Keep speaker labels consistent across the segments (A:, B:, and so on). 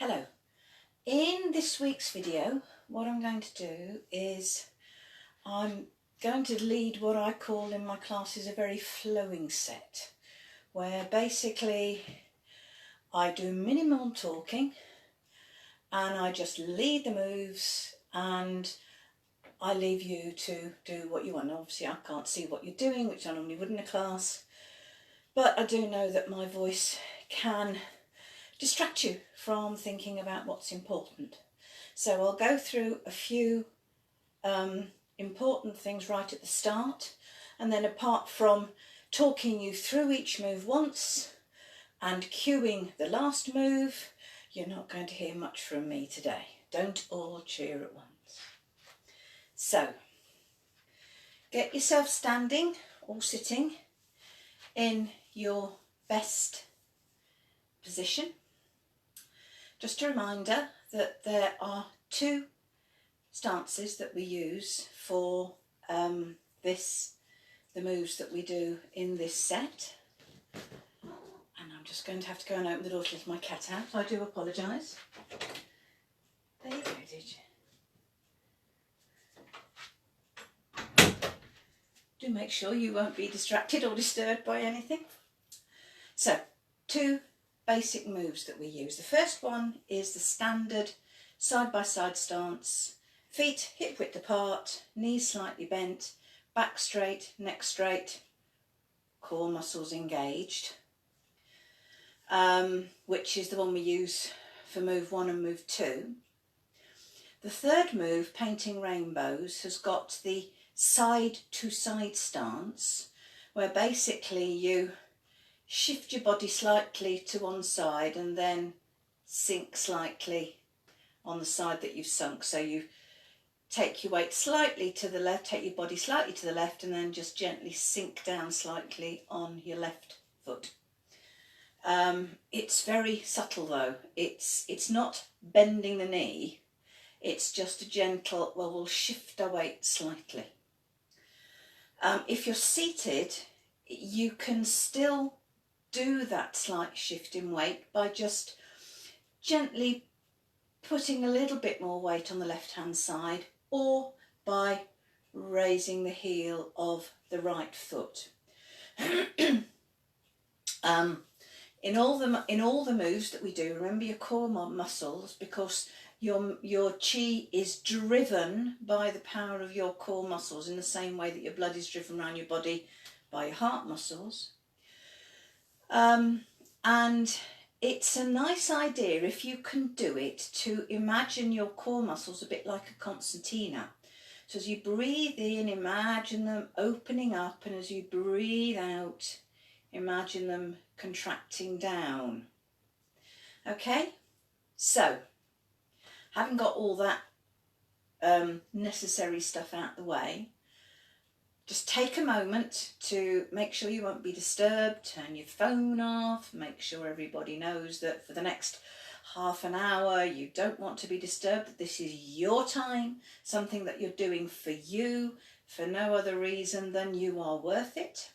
A: Hello. In this week's video, what I'm going to do is I'm going to lead what I call in my classes a very flowing set, where basically I do minimal talking and I just lead the moves and I leave you to do what you want. Obviously I can't see what you're doing, which I normally would in a class, but I do know that my voice can distract you from thinking about what's important. So I'll go through a few important things right at the start, and then apart from talking you through each move once and cueing the last move, you're not going to hear much from me today. Don't all cheer at once. So get yourself standing or sitting in your best position. Just a reminder that there are two stances that we use for the moves that we do in this set. And I'm just going to have to go and open the door to let my cat out. I do apologise. There you go, did you? Do make sure you won't be distracted or disturbed by anything. So, two basic moves that we use. The first one is the standard side-by-side stance. Feet hip width apart, knees slightly bent, back straight, neck straight, core muscles engaged, which is the one we use for move 1 and move 2. The third move, painting rainbows, has got the side-to-side stance, where basically you shift your body slightly to one side and then sink slightly on the side that you've sunk. So you take your weight slightly to the left, take your body slightly to the left, and then just gently sink down slightly on your left foot. It's very subtle though. It's not bending the knee. It's just a gentle, well, we'll shift our weight slightly. If you're seated, you can still do that slight shift in weight by just gently putting a little bit more weight on the left hand side, or by raising the heel of the right foot. In all the moves that we do, remember your core muscles, because your chi is driven by the power of your core muscles in the same way that your blood is driven around your body by your heart muscles. And it's a nice idea, if you can do it, to imagine your core muscles a bit like a concertina. So as you breathe in, imagine them opening up, and as you breathe out, imagine them contracting down. Okay, so having got all that necessary stuff out the way, just take a moment to make sure you won't be disturbed, turn your phone off, make sure everybody knows that for the next half an hour you don't want to be disturbed, that this is your time, something that you're doing for you, for no other reason than you are worth it.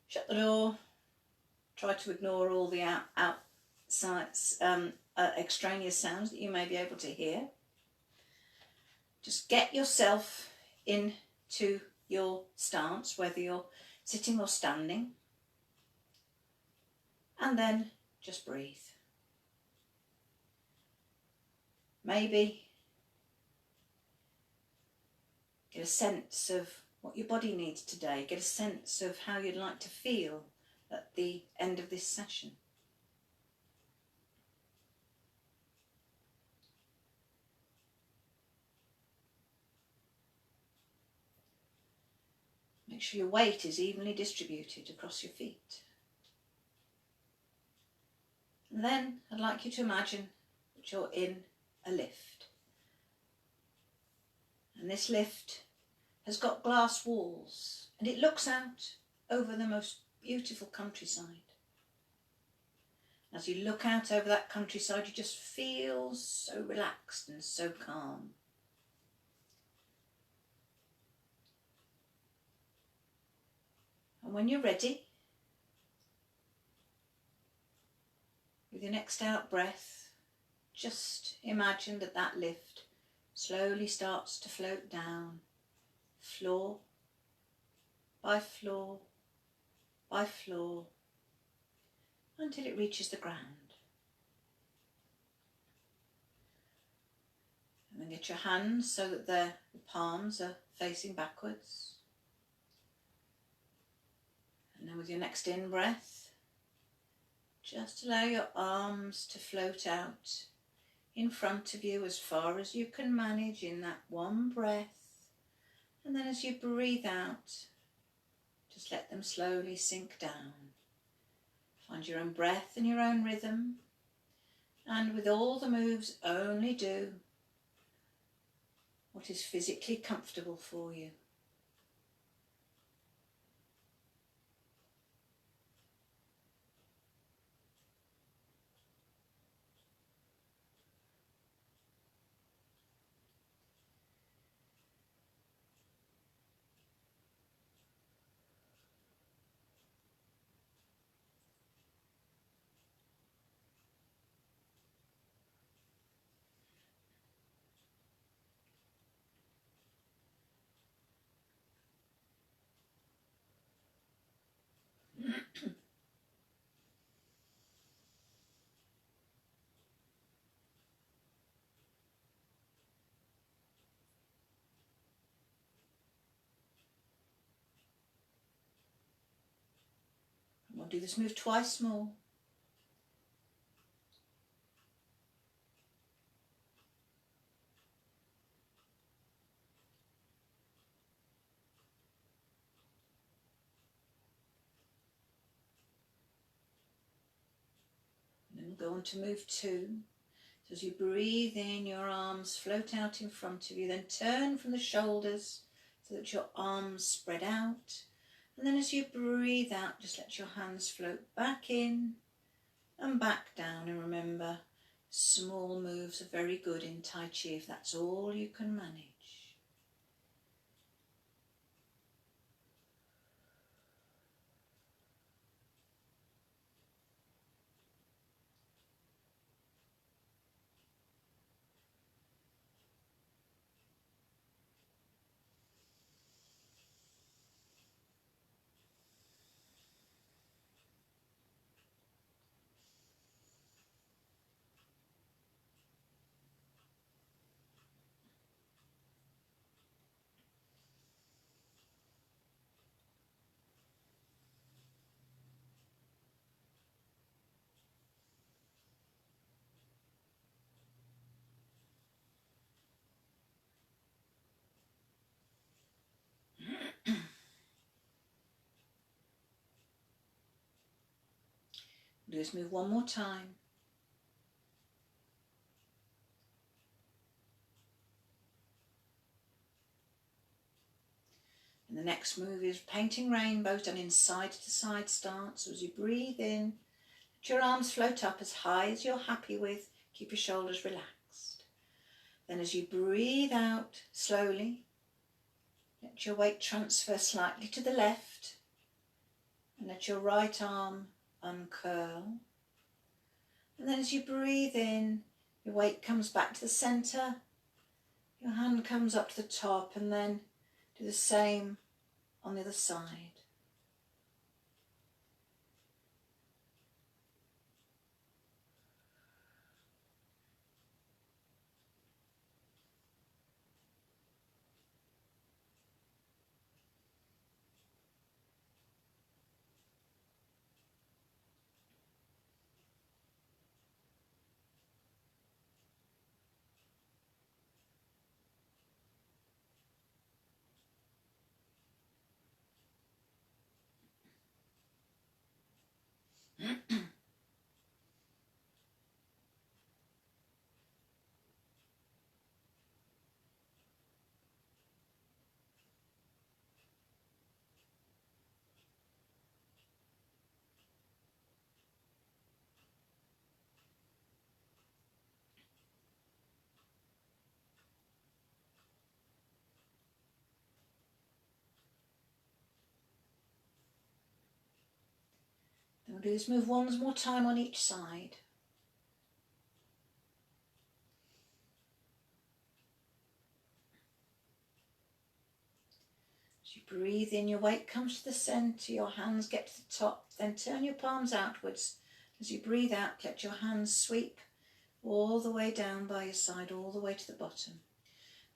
A: Shut the door, try to ignore all the outside extraneous sounds that you may be able to hear. Just get yourself into your stance, whether you're sitting or standing, and then just breathe. Maybe get a sense of what your body needs today, get a sense of how you'd like to feel at the end of this session. Make sure your weight is evenly distributed across your feet. And then I'd like you to imagine that you're in a lift. And this lift has got glass walls, and it looks out over the most beautiful countryside. As you look out over that countryside, you just feel so relaxed and so calm. And when you're ready, with your next out breath, just imagine that that lift slowly starts to float down, floor by floor by floor, until it reaches the ground. And then get your hands so that the palms are facing backwards. And then with your next in-breath, just allow your arms to float out in front of you as far as you can manage in that one breath. And then as you breathe out, just let them slowly sink down. Find your own breath and your own rhythm. And with all the moves, only do what is physically comfortable for you. We'll do this move twice more. And then we'll go on to move 2. So as you breathe in, your arms float out in front of you, then turn from the shoulders so that your arms spread out. And then as you breathe out, just let your hands float back in and back down. And remember, small moves are very good in Tai Chi if that's all you can manage. Do this move one more time. And the next move is painting rainbows, done in side to side stance. So as you breathe in, let your arms float up as high as you're happy with. Keep your shoulders relaxed. Then as you breathe out slowly, let your weight transfer slightly to the left and let your right arm uncurl. And then as you breathe in, your weight comes back to the centre, your hand comes up to the top, and then do the same on the other side. Then we'll do this move one more time on each side. breathe in, your weight comes to the centre, your hands get to the top, then turn your palms outwards. As you breathe out, let your hands sweep all the way down by your side, all the way to the bottom.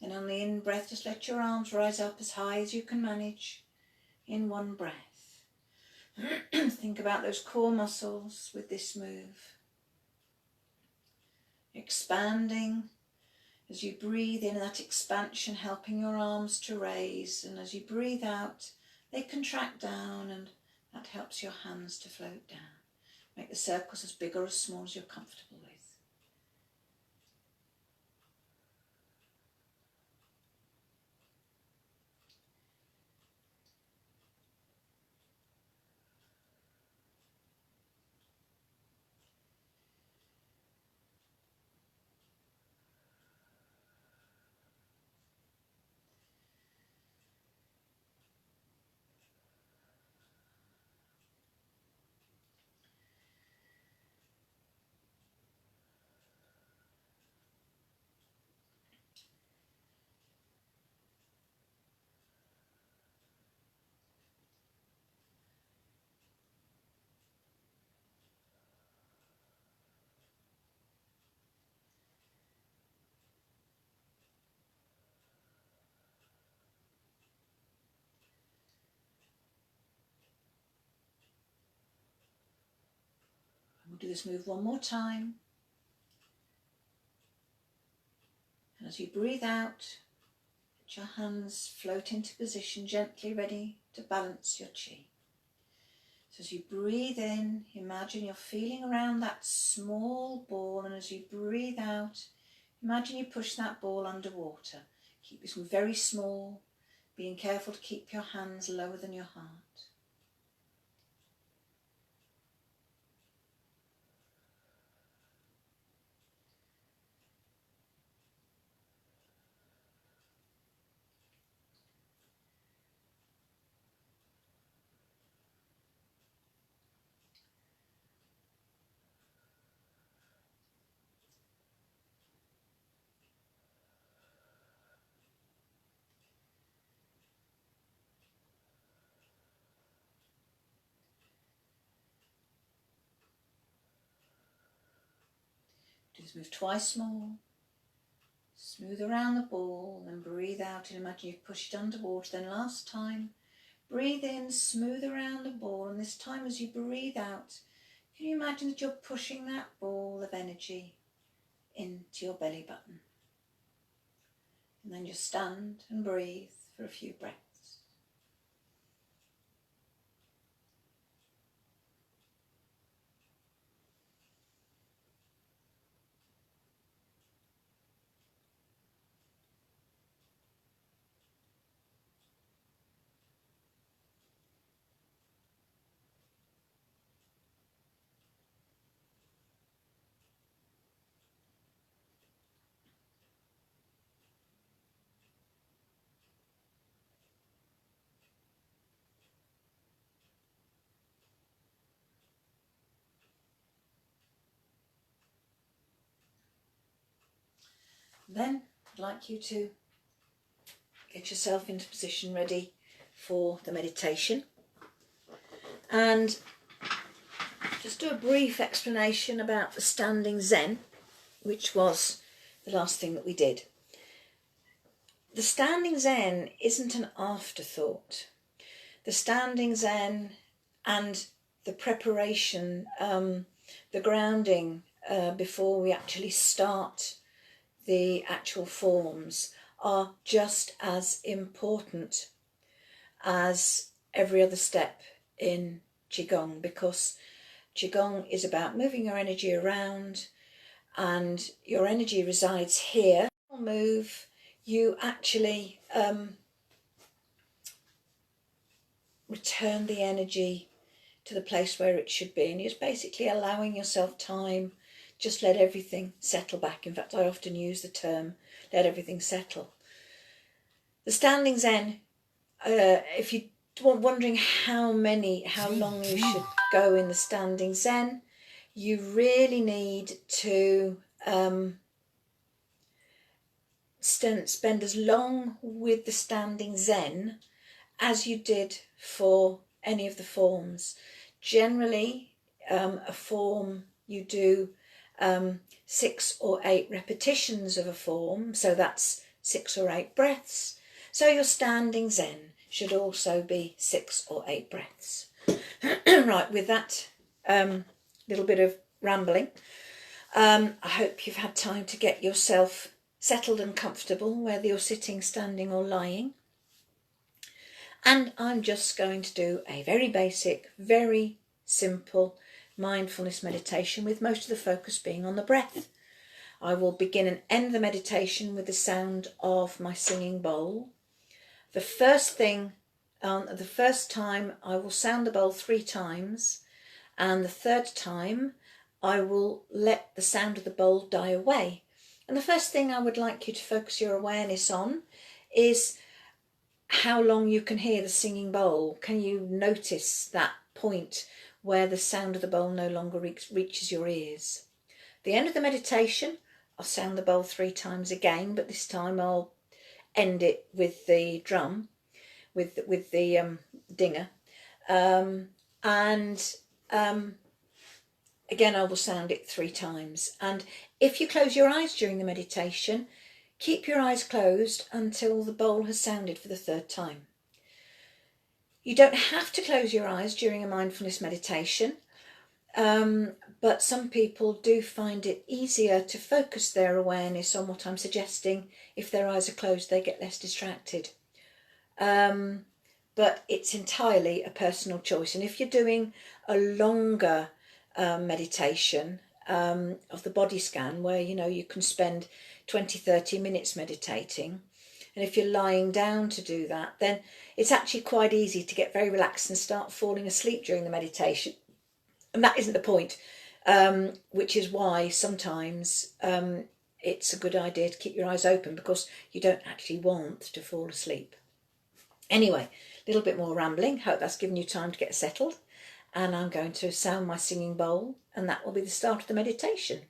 A: Then on the in-breath, just let your arms rise up as high as you can manage in one breath. Think about those core muscles with this move. Expanding as you breathe in, that expansion helping your arms to raise, and as you breathe out, they contract down, and that helps your hands to float down. Make the circles as big or as small as you're comfortable with. We'll do this move one more time. And as you breathe out, let your hands float into position, gently ready to balance your chi. So as you breathe in, imagine you're feeling around that small ball, and as you breathe out, imagine you push that ball underwater. Keep this very small, being careful to keep your hands lower than your heart. Do this move twice more. Smooth around the ball, then breathe out and imagine you've pushed it underwater. Then last time, breathe in, smooth around the ball, and this time as you breathe out, can you imagine that you're pushing that ball of energy into your belly button? And then just stand and breathe for a few breaths. Then I'd like you to get yourself into position ready for the meditation, and just do a brief explanation about the standing Zen, which was the last thing that we did. The standing Zen isn't an afterthought. The standing Zen and the preparation, the grounding before we actually start the actual forms are just as important as every other step in Qigong, because Qigong is about moving your energy around, and your energy resides here. Move, you actually return the energy to the place where it should be, and you're basically allowing yourself time. Just let everything settle back. In fact, I often use the term, let everything settle. The standing Zen, if you're wondering how long you should go in the standing Zen, you really need to spend as long with the standing Zen as you did for any of the forms. Generally, a form you do 6 or 8 repetitions of a form, so that's 6 or 8 breaths. So your standing Zen should also be 6 or 8 breaths. Right, with that little bit of rambling, I hope you've had time to get yourself settled and comfortable, whether you're sitting, standing or lying. And I'm just going to do a very basic, very simple mindfulness meditation with most of the focus being on the breath. I will begin and end the meditation with the sound of my singing bowl. The first time I will sound the bowl 3 times, and the third time I will let the sound of the bowl die away. And the first thing I would like you to focus your awareness on is how long you can hear the singing bowl. Can you notice that point where the sound of the bowl no longer reaches your ears? At the end of the meditation, I'll sound the bowl 3 times again, but this time I'll end it with the drum, with the dinger, again I will sound it 3 times. And if you close your eyes during the meditation, keep your eyes closed until the bowl has sounded for the 3rd time. You don't have to close your eyes during a mindfulness meditation, but some people do find it easier to focus their awareness on what I'm suggesting. If their eyes are closed, they get less distracted. But it's entirely a personal choice. And if you're doing a longer meditation of the body scan, where you can spend 20-30 minutes meditating, and if you're lying down to do that, then it's actually quite easy to get very relaxed and start falling asleep during the meditation, and that isn't the point, which is why sometimes it's a good idea to keep your eyes open, because you don't actually want to fall asleep. Anyway, a little bit more rambling. Hope that's given you time to get settled. And I'm going to sound my singing bowl, and that will be the start of the meditation.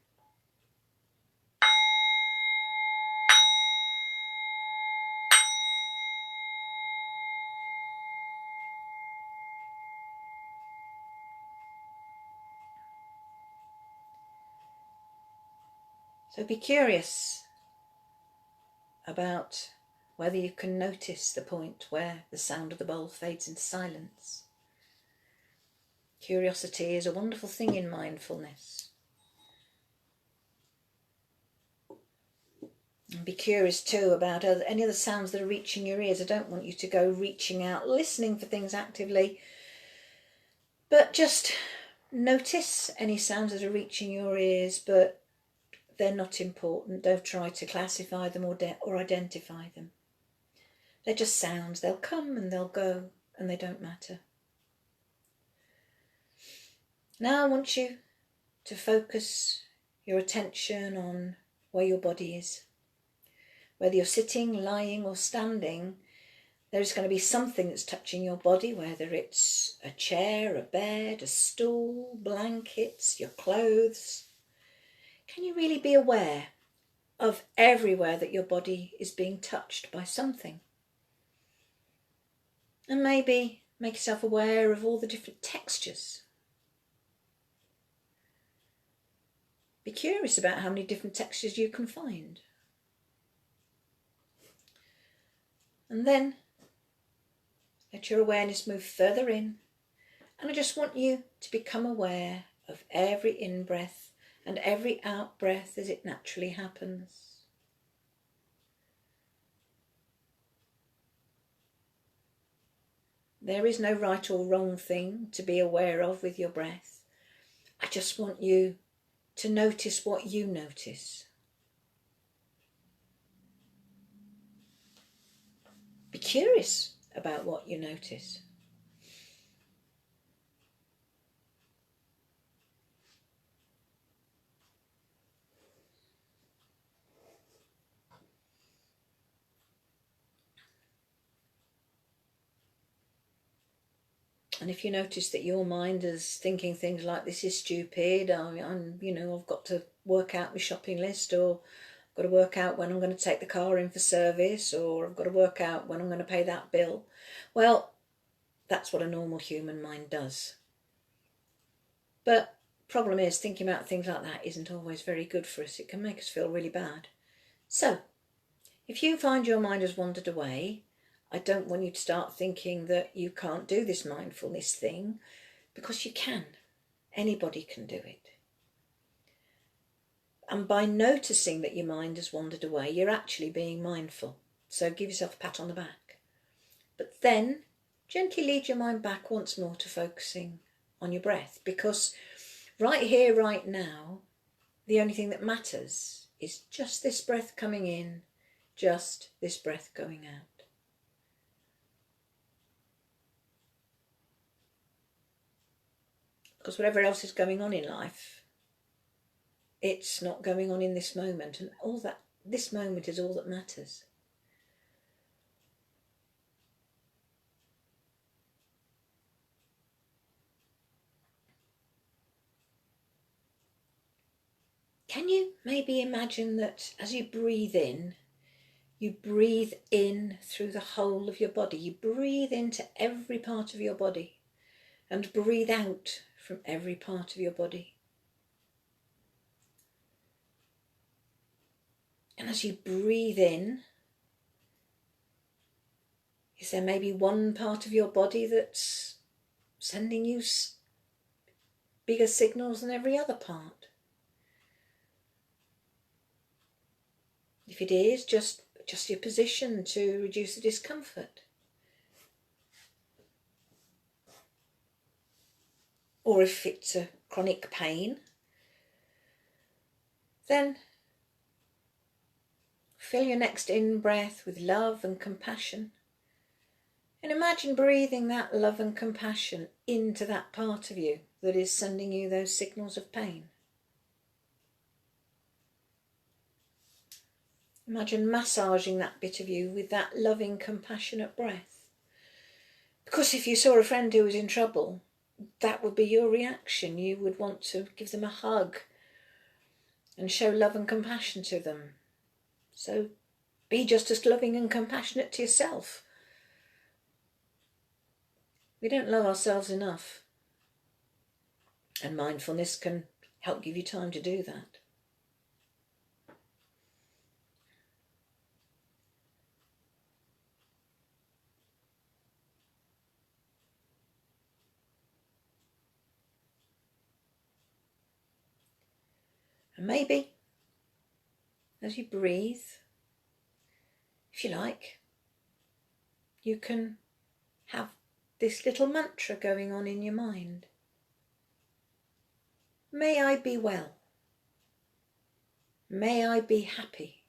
A: So be curious about whether you can notice the point where the sound of the bowl fades into silence. Curiosity is a wonderful thing in mindfulness. And be curious too about any other sounds that are reaching your ears. I don't want you to go reaching out, listening for things actively, but just notice any sounds that are reaching your ears, but they're not important. Don't try to classify them or identify them. They're just sounds. They'll come and they'll go, and they don't matter. Now I want you to focus your attention on where your body is. Whether you're sitting, lying or standing, there's going to be something that's touching your body, whether it's a chair, a bed, a stool, blankets, your clothes. Can you really be aware of everywhere that your body is being touched by something? And maybe make yourself aware of all the different textures. Be curious about how many different textures you can find. And then let your awareness move further in. And I just want you to become aware of every in-breath and every out-breath as it naturally happens. There is no right or wrong thing to be aware of with your breath. I just want you to notice what you notice. Be curious about what you notice. And if you notice that your mind is thinking things like, this is stupid, I've got to work out my shopping list, or I've got to work out when I'm going to take the car in for service, or I've got to work out when I'm going to pay that bill. Well, that's what a normal human mind does. But problem is, thinking about things like that isn't always very good for us. It can make us feel really bad. So, if you find your mind has wandered away, I don't want you to start thinking that you can't do this mindfulness thing, because you can. Anybody can do it. And by noticing that your mind has wandered away, you're actually being mindful. So give yourself a pat on the back. But then gently lead your mind back once more to focusing on your breath, because right here, right now, the only thing that matters is just this breath coming in, just this breath going out. Because whatever else is going on in life, it's not going on in this moment, and all that, this moment is all that matters. Can you maybe imagine that as you breathe in, you breathe in through the whole of your body. You breathe into every part of your body and breathe out from every part of your body. And as you breathe in, is there maybe one part of your body that's sending you bigger signals than every other part? If it is, just adjust your position to reduce the discomfort. Or if it's a chronic pain, then fill your next in-breath with love and compassion. And imagine breathing that love and compassion into that part of you that is sending you those signals of pain. Imagine massaging that bit of you with that loving, compassionate breath. Because if you saw a friend who was in trouble, that would be your reaction. You would want to give them a hug and show love and compassion to them. So be just as loving and compassionate to yourself. We don't love ourselves enough. And mindfulness can help give you time to do that. And maybe, as you breathe, if you like, you can have this little mantra going on in your mind. May I be well. May I be happy.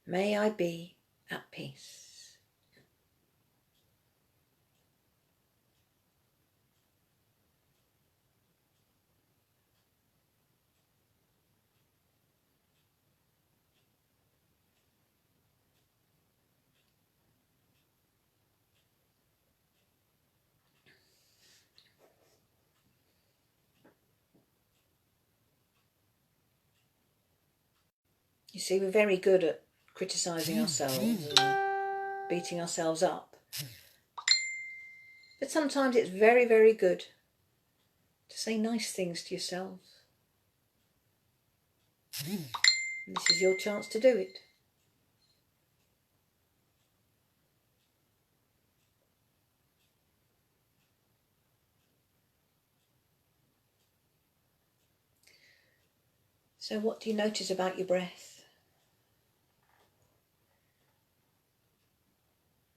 A: May I be at peace. You see, we're very good at criticising ourselves and beating ourselves up. But sometimes it's very, very good to say nice things to yourself. And this is your chance to do it. So what do you notice about your breath?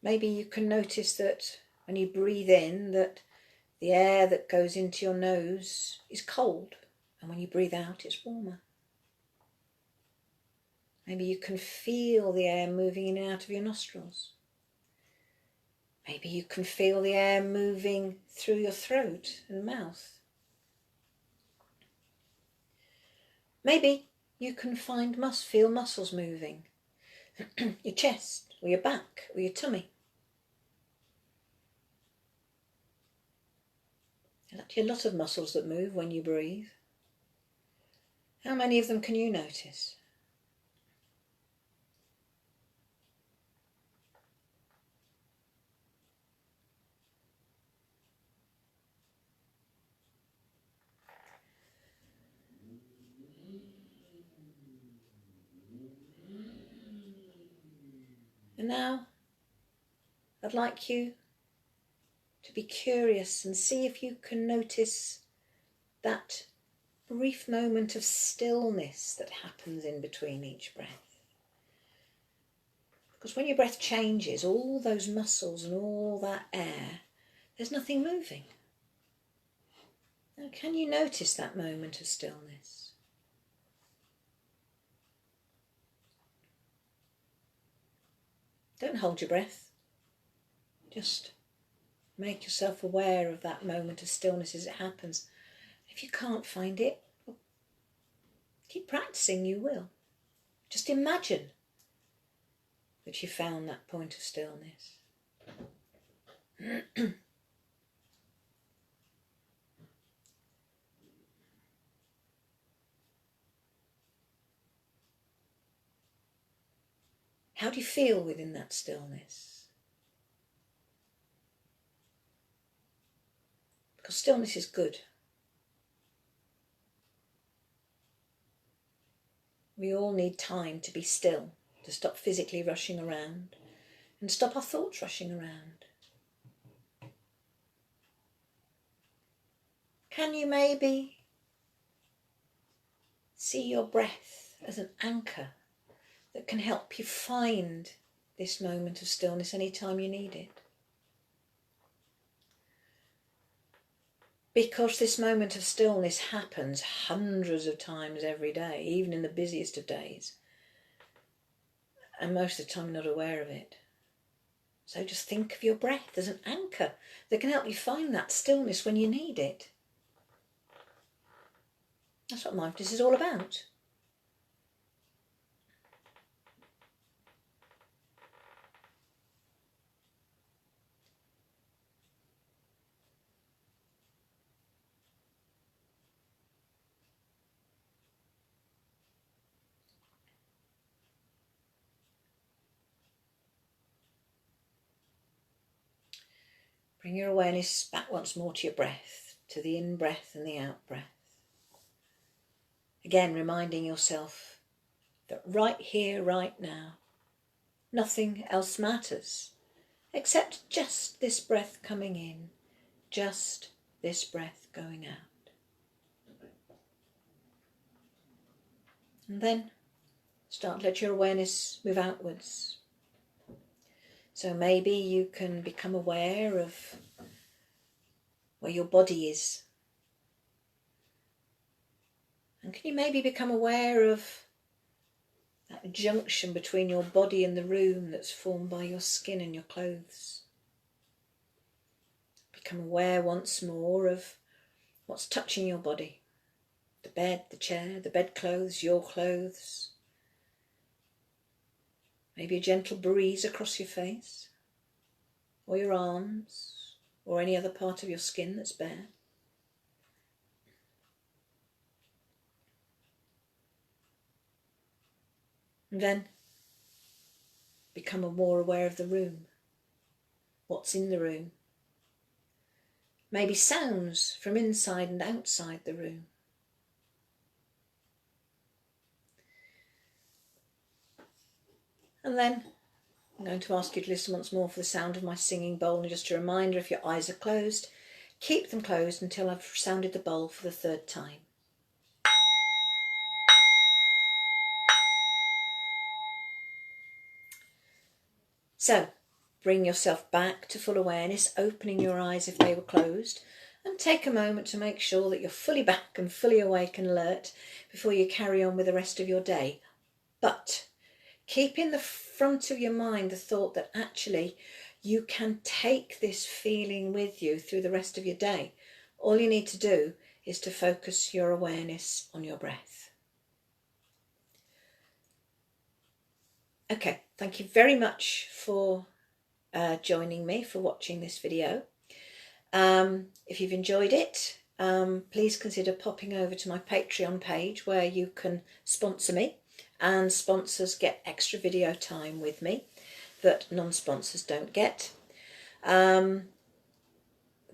A: Maybe you can notice that when you breathe in, that the air that goes into your nose is cold, and when you breathe out, it's warmer. Maybe you can feel the air moving in and out of your nostrils. Maybe you can feel the air moving through your throat and mouth. Maybe you can feel muscles moving, your chest or your back or your tummy. There's actually a lot of muscles that move when you breathe. How many of them can you notice?
B: And now I'd like you to be curious and see if you can notice that brief moment of stillness that happens in between each breath. Because when your breath changes, all those muscles and all that air, there's nothing moving. Now, can you notice that moment of stillness? Don't hold your breath. Just make yourself aware of that moment of stillness as it happens. If you can't find it, well, keep practicing, you will. Just imagine that you found that point of stillness. How do you feel within that stillness? Because stillness is good. We all need time to be still, to stop physically rushing around and stop our thoughts rushing around. Can you maybe see your breath as an anchor that can help you find this moment of stillness anytime you need it? Because this moment of stillness happens hundreds of times every day, even in the busiest of days. And most of the time you're not aware of it. So just think of your breath as an anchor that can help you find that stillness when you need it. That's what mindfulness is all about. Bring your awareness back once more to your breath, to the in-breath and the out-breath. Again, reminding yourself that right here, right now, nothing else matters except just this breath coming in, just this breath going out. And then start to let your awareness move outwards. So maybe you can become aware of where your body is. And can you maybe become aware of that junction between your body and the room that's formed by your skin and your clothes? Become aware once more of what's touching your body. The bed, the chair, the bedclothes, your clothes. Maybe a gentle breeze across your face, or your arms, or any other part of your skin that's bare. And then become more aware of the room. What's in the room? Maybe sounds from inside and outside the room. And then I'm going to ask you to listen once more for the sound of my singing bowl. And just a reminder, if your eyes are closed, keep them closed until I've sounded the bowl for the third time. So, bring yourself back to full awareness, opening your eyes if they were closed, and take a moment to make sure that you're fully back and fully awake and alert before you carry on with the rest of your day. But keep in the front of your mind the thought that actually you can take this feeling with you through the rest of your day. All you need to do is to focus your awareness on your breath. Okay, thank you very much for joining me, for watching this video. If you've enjoyed it, please consider popping over to my Patreon page where you can sponsor me, and sponsors get extra video time with me that non-sponsors don't get.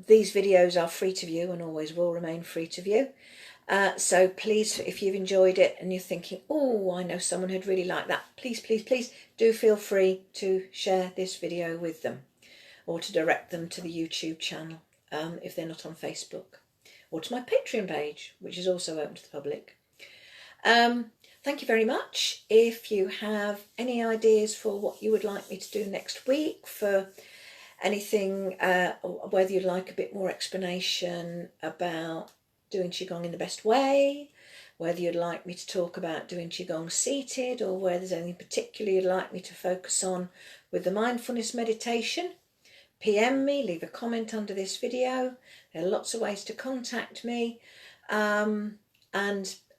B: These videos are free to view and always will remain free to view. So please, if you've enjoyed it and you're thinking, oh, I know someone who'd really like that, please, please, please do feel free to share this video with them, or to direct them to the YouTube channel if they're not on Facebook, or to my Patreon page, which is also open to the public. Thank you very much. If you have any ideas for what you would like me to do next week, for anything, whether you'd like a bit more explanation about doing Qigong in the best way, whether you'd like me to talk about doing Qigong seated, or whether there's anything particular you'd like me to focus on with the mindfulness meditation, PM me, leave a comment under this video. There are lots of ways to contact me, and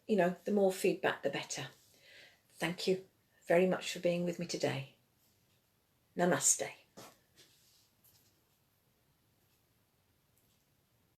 B: you know, the more feedback the better. Thank you very much for being with me today. Namaste.